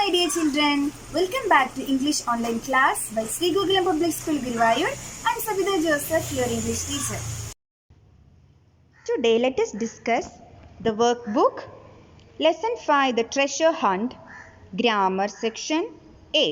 my dear children, welcome back to English online class by Sri Gokulam Public School Guruvayur. I am Sabita Joseph, your English teacher. Today let us discuss the workbook, Lesson 5, the treasure hunt, grammar section A.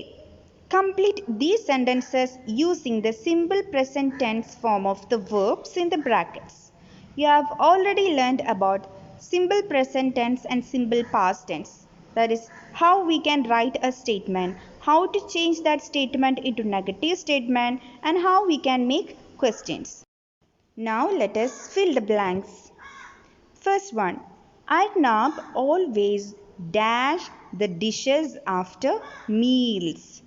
Complete these sentences using the simple present tense form of the verbs in the brackets. You have already learned about simple present tense and simple past tense. That is how we can write a statement, how to change that statement into negative statement, and how we can make questions. Now let us fill the blanks. First one, Arnab always dash the dishes after meals.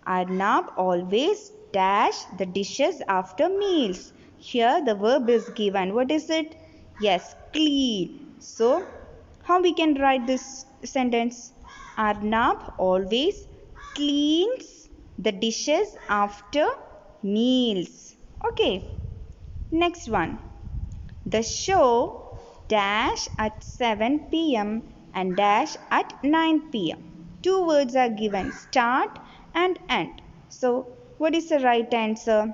Arnab always dash the dishes after meals. Here the verb is given. What is it? Yes, clean. So, how we can write this sentence? Arnab always cleans the dishes after meals. Okay. Next one. The show dash at 7 p.m. and dash at 9 p.m. Two words are given, start and end. So, what is the right answer?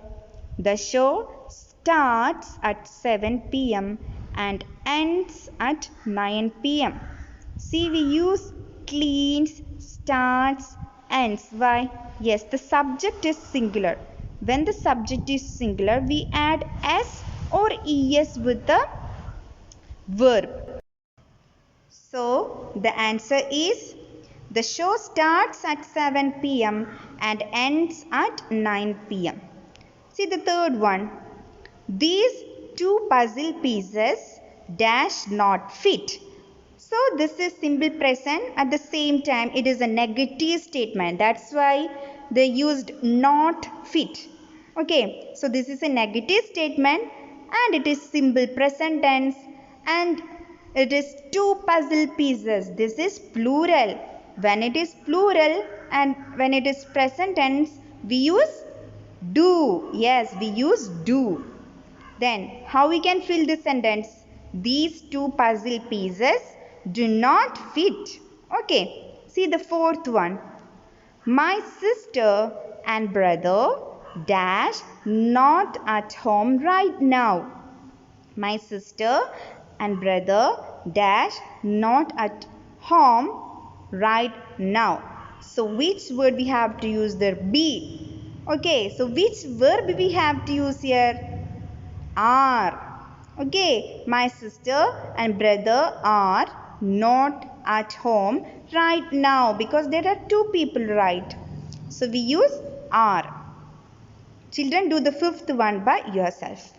The show starts at 7 p.m. and ends at 9 p.m. See, we use cleans, starts, ends. Why? Yes, the subject is singular. When the subject is singular, we add s or es with the verb. So, the answer is the show starts at 7 p.m. and ends at 9 p.m. See the third one. These two puzzle pieces dash not fit. So, this is simple present. At the same time, it is a negative statement. That's why they used not fit. Okay, so this is a negative statement and it is simple present tense and it is two puzzle pieces. This is plural. When it is plural and when it is present tense, we use do. Yes, we use do. Then, how we can fill this sentence? These two puzzle pieces do not fit. Okay, see the fourth one. My sister and brother dash not at home right now. My sister and brother dash not at home right now. So which word we have to use there? Be. Okay, so which verb we have to use here? Are. Okay, my sister and brother are not at home right now because there are two people, right? So we use are. Children, do the fifth one by yourself.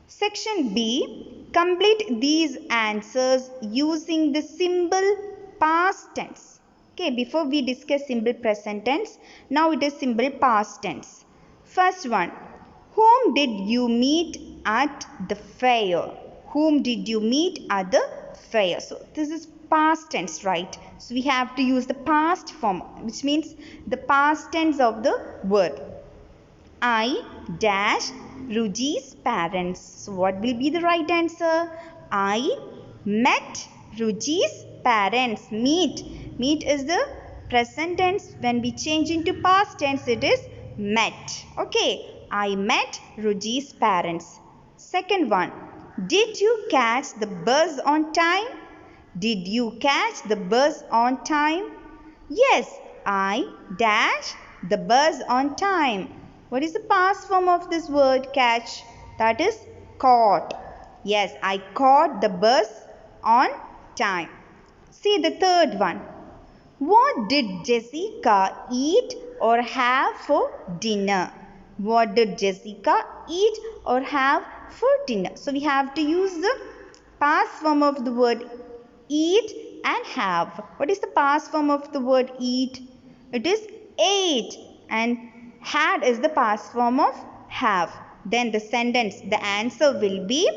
Section B, complete these answers using the simple past tense. Okay, before we discuss simple present tense, now it is simple past tense. First one, whom did you meet at the fair? Whom did you meet at the fair? So, this is past tense, right? So, we have to use the past form, which means the past tense of the word. I dash Ruji's parents. So, what will be the right answer? I met Ruji's parents. Meet. Meet is the present tense. When we change into past tense, it is met. Okay. I met Ruji's parents. Second one. Did you catch the bus on time? Did you catch the bus on time? Yes, I dash the bus on time. What is the past form of this word catch? That is caught. Yes, I caught the bus on time. See the third one. What did Jessica eat or have for dinner? What did Jessica eat or have for dinner? So we have to use the past form of the word eat and have. What is the past form of the word eat? It is ate, and had is the past form of have. Then the sentence, the answer will be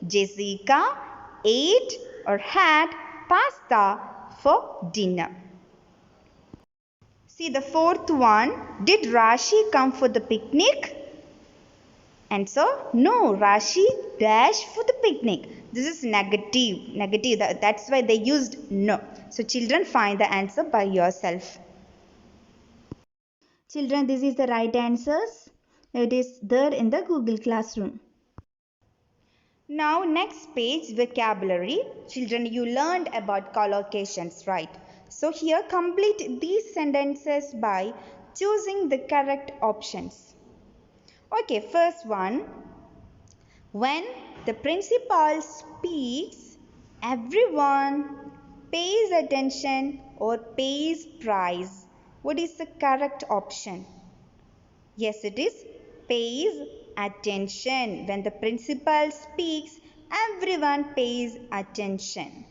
Jessica ate or had pasta for dinner. See the fourth one. Did Rashi come for the picnic? Answer, no, Rashi dashed for the picnic. This is negative. That's why they used no. So children, find the answer by yourself. Children, this is the right answers. It is there in the Google Classroom. Now next page, vocabulary. Children, you learned about collocations, right? So here complete these sentences by choosing the correct options. Okay, first one. When the principal speaks, everyone pays attention or pays price. What is the correct option? Yes, it is pays attention. When the principal speaks, everyone pays attention.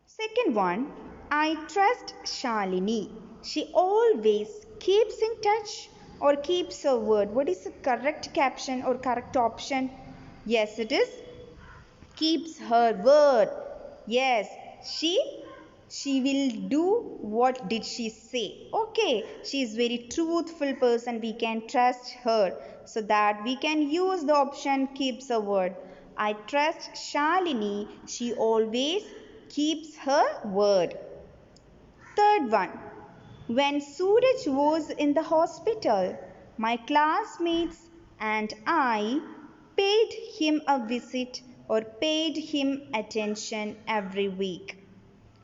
Second one, I trust Shalini. She always keeps in touch or keeps her word. What is the correct caption or correct option? Yes, it is keeps her word. Yes, she will do what did she say. Okay, she is very truthful person, we can trust her, so that we can use the option keeps her word. I trust Shalini, she always keeps her word. Third one, when Suraj was in the hospital, my classmates and I paid him a visit or paid him attention every week.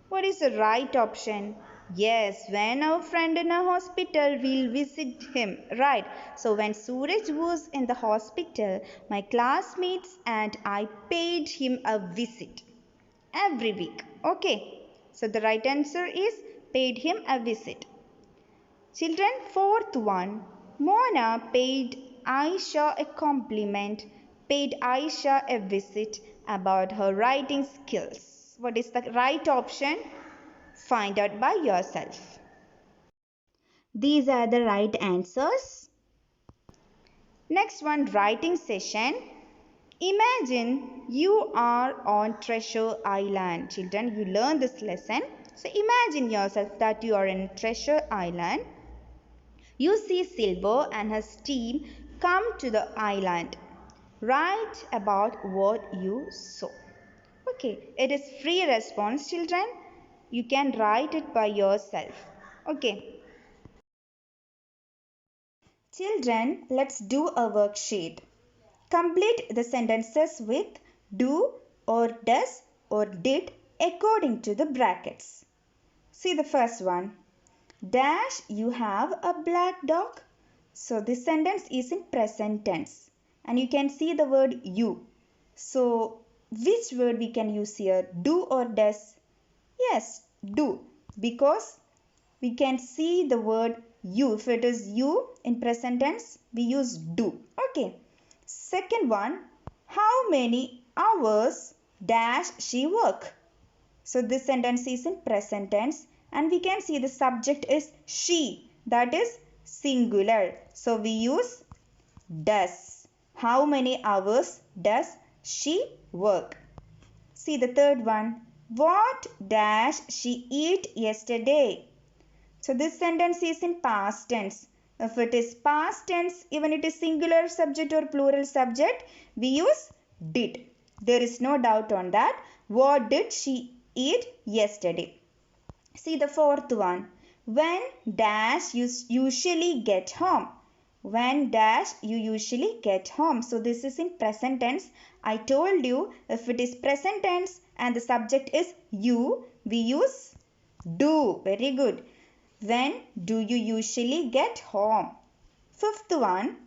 What is the right option? Yes, when our friend in a hospital, we'll visit him, right? So when Suraj was in the hospital, my classmates and I paid him a visit every week. Okay, so the right answer is paid him a visit. Children, fourth one. Mona paid Aisha a compliment, paid Aisha a visit about her writing skills. What is the right option? Find out by yourself. These are the right answers. Next one, writing session. Imagine you are on Treasure Island. Children, you learn this lesson. So imagine yourself that you are in Treasure Island. You see Silver and his team come to the island. Write about what you saw. Okay, it is free response, children. You can write it by yourself. Okay. Children, let's do a worksheet. Complete the sentences with do or does or did according to the brackets. See the first one. Dash, you have a black dog. So this sentence is in present tense. And you can see the word you. So which word we can use here? Do or does? Yes, do. Because we can see the word you. If it is you in present tense, we use do. Okay. Second one, how many hours dash she work? So this sentence is in present tense and we can see the subject is she, that is singular. So we use does. How many hours does she work? See the third one. What dash she eat yesterday? So this sentence is in past tense. If it is past tense, even it is singular subject or plural subject, we use did. There is no doubt on that. What did she eat yesterday? See the fourth one. When dash you usually get home? When dash you usually get home? So this is in present tense. I told you if it is present tense and the subject is you, we use do. Very good. When do you usually get home? Fifth one,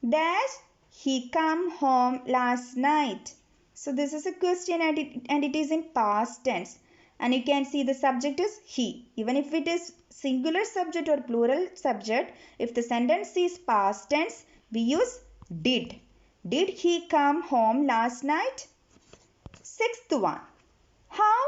dash he come home last night? So this is a question and it is in past tense. And you can see the subject is he. Even if it is singular subject or plural subject, if the sentence is past tense, we use did. Did he come home last night? Sixth one, how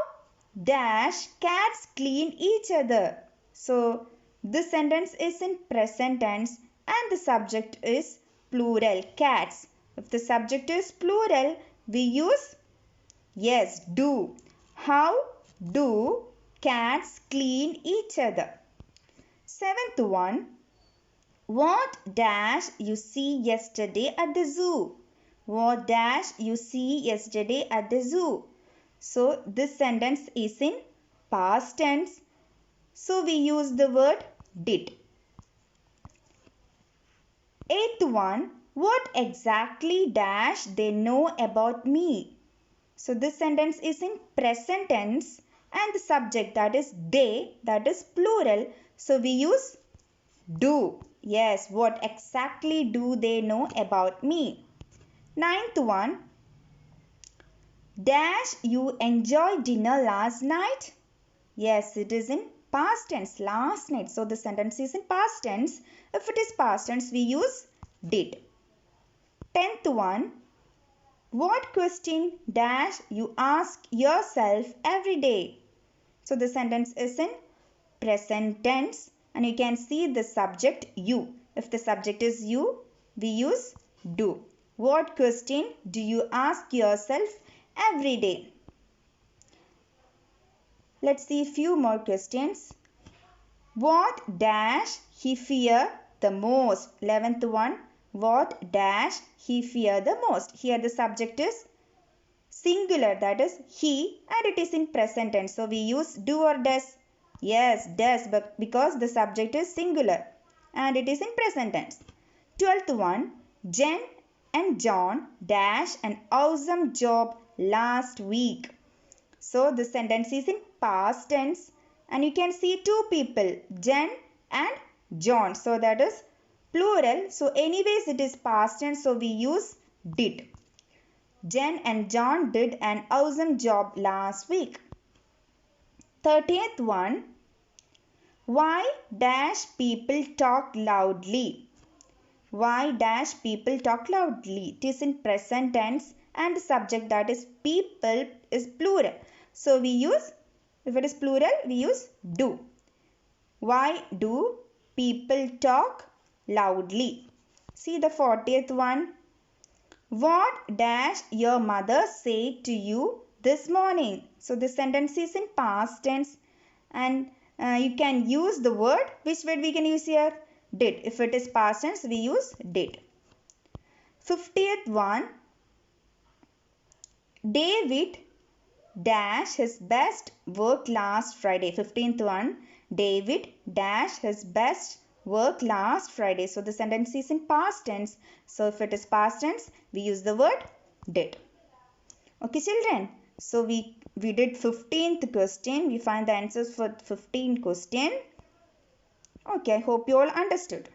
dash cats clean each other? So this sentence is in present tense and the subject is plural, cats. If the subject is plural, we use yes, do. How do cats clean each other? Seventh one, what dash you see yesterday at the zoo? What dash you see yesterday at the zoo? So this sentence is in past tense. So we use the word did. Eighth one, what exactly dash they know about me? So this sentence is in present tense and the subject, that is they, that is plural. So we use do. Yes, what exactly do they know about me? Ninth one, dash you enjoy dinner last night? Yes, it is in past tense, last night. So the sentence is in past tense. If it is past tense, we use did. Tenth one, what question dash you ask yourself every day? So the sentence is in present tense and you can see the subject you. If the subject is you, we use do. What question do you ask yourself every day? Let's see a few more questions. What dash he fear the most? 11th one. What dash he fear the most? Here the subject is singular, that is he, and it is in present tense. So we use do or does. Yes, does, but because the subject is singular and it is in present tense. 12th one, Jen and John dash an awesome job last week. So the sentence is in past tense and you can see two people, Jen and John. So that is plural. So anyways it is past tense, so we use did. Jen and John did an awesome job last week. 30th one, why dash people talk loudly? Why dash people talk loudly? It is in present tense and the subject, that is people, is plural. So we use, if it is plural, we use do. Why do people talk loudly? See the 40th one. What dash your mother say to you this morning? So the sentence is in past tense and you can use the word. Which word we can use here? Did. If it is past tense, we use did. 50th one, David dash his best work last Friday. 15th one, David dash his best work last Friday. So the sentence is in past tense. So if it is past tense, we use the word did. Okay children, so we did 15th question. We find the answers for 15th question. Okay, I hope you all understood.